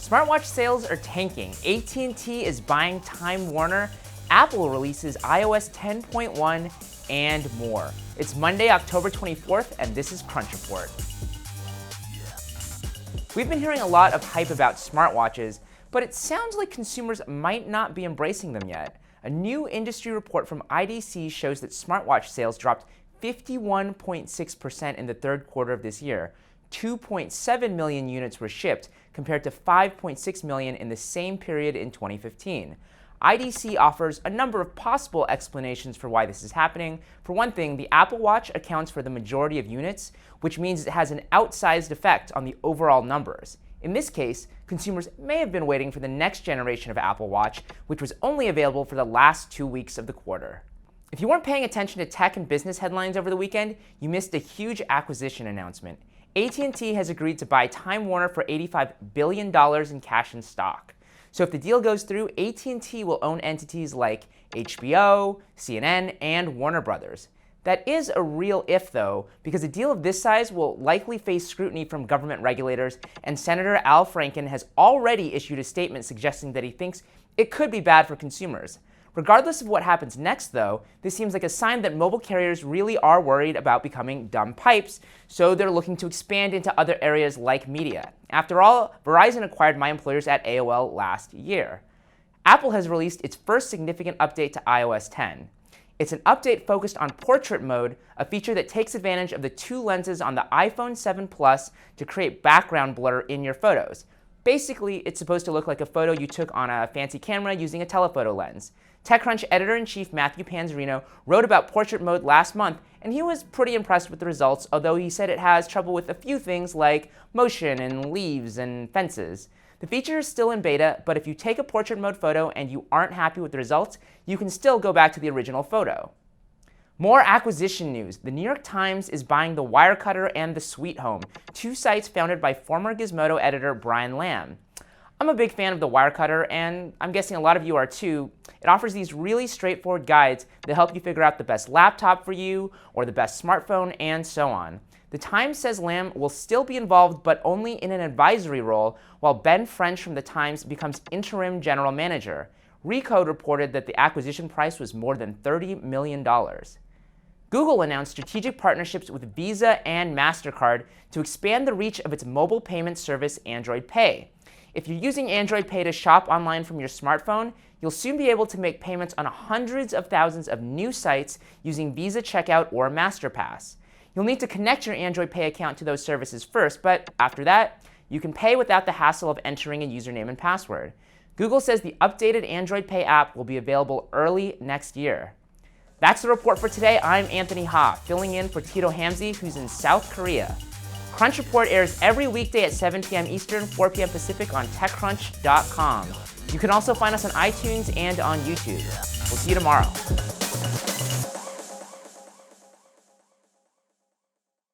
Smartwatch sales are tanking. AT&T is buying Time Warner. Apple releases iOS 10.1 and more. It's Monday, October 24th, and this is Crunch Report. We've been hearing a lot of hype about smartwatches, but it sounds like consumers might not be embracing them yet. A new industry report from IDC shows that smartwatch sales dropped 51.6% in the third quarter of this year. 2.7 million units were shipped, compared to 5.6 million in the same period in 2015. IDC offers a number of possible explanations for why this is happening. For one thing, the Apple Watch accounts for the majority of units, which means it has an outsized effect on the overall numbers. In this case, consumers may have been waiting for the next generation of Apple Watch, which was only available for the last 2 weeks of the quarter. If you weren't paying attention to tech and business headlines over the weekend, you missed a huge acquisition announcement. AT&T has agreed to buy Time Warner for $85 billion in cash and stock. So if the deal goes through, AT&T will own entities like HBO, CNN, and Warner Brothers. That is a real if, though, because a deal of this size will likely face scrutiny from government regulators, and Senator Al Franken has already issued a statement suggesting that he thinks it could be bad for consumers. Regardless of what happens next, though, this seems like a sign that mobile carriers really are worried about becoming dumb pipes, so they're looking to expand into other areas like media. After all, Verizon acquired My Employers at AOL last year. Apple has released its first significant update to iOS 10. It's an update focused on portrait mode, a feature that takes advantage of the two lenses on the iPhone 7 Plus to create background blur in your photos. Basically, it's supposed to look like a photo you took on a fancy camera using a telephoto lens. TechCrunch editor-in-chief Matthew Panzarino wrote about portrait mode last month, and he was pretty impressed with the results, although he said it has trouble with a few things like motion and leaves and fences. The feature is still in beta, but if you take a portrait mode photo and you aren't happy with the results, you can still go back to the original photo. More acquisition news. The New York Times is buying the Wirecutter and the Sweet Home, two sites founded by former Gizmodo editor Brian Lamb. I'm a big fan of the Wirecutter, and I'm guessing a lot of you are too. It offers these really straightforward guides that help you figure out the best laptop for you, or the best smartphone, and so on. The Times says Lamb will still be involved, but only in an advisory role, while Ben French from the Times becomes interim general manager. Recode reported that the acquisition price was more than $30 million. Google announced strategic partnerships with Visa and MasterCard to expand the reach of its mobile payment service, Android Pay. If you're using Android Pay to shop online from your smartphone, you'll soon be able to make payments on hundreds of thousands of new sites using Visa Checkout or MasterPass. You'll need to connect your Android Pay account to those services first, but after that, you can pay without the hassle of entering a username and password. Google says the updated Android Pay app will be available early next year. That's the report for today. I'm Anthony Ha, filling in for Tito Hamzy, who's in South Korea. Crunch Report airs every weekday at 7 p.m. Eastern, 4 p.m. Pacific on TechCrunch.com. You can also find us on iTunes and on YouTube. We'll see you tomorrow.